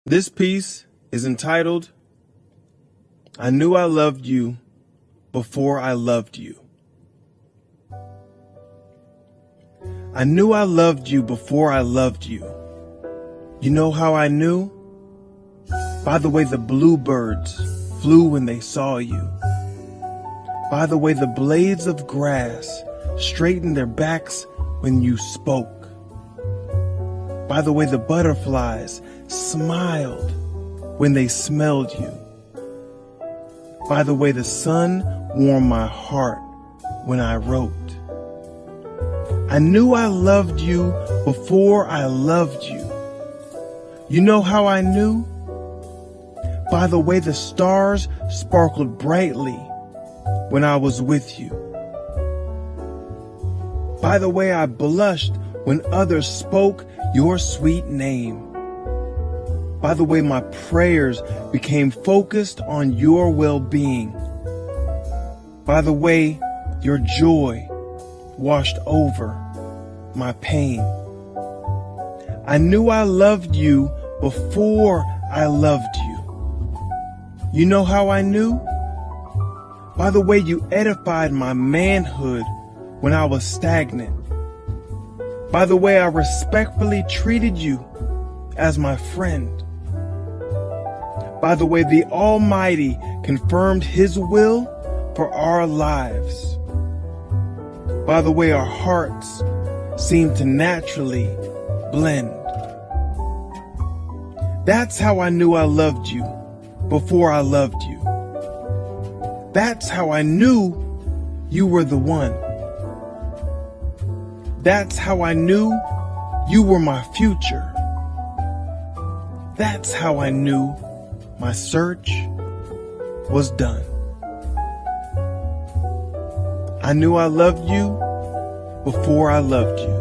This piece is entitled, I Knew I Loved You Before I Loved You. I knew I loved you before I loved you. You know how I knew? By the way the bluebirds flew when they saw you. By the way the blades of grass straightened their backs when you spoke. By the way the butterflies smiled when they smelled you. By the way the sun warmed my heart when I wrote. I knew I loved you before I loved you. You know how I knew? By the way the stars sparkled brightly when I was with you. By the way I blushed when others spoke your sweet name. By the way my prayers became focused on your well-being. By the way your joy washed over my pain. I knew I loved you before I loved you. You know how I knew? By the way you edified my manhood when I was stagnant. By the way I respectfully treated you as my friend. By the way the Almighty confirmed His will for our lives. By the way our hearts seemed to naturally blend. That's how I knew I loved you before I loved you. That's how I knew you were the one. That's how I knew you were my future. That's how I knew my search was done. I knew I loved you before I loved you.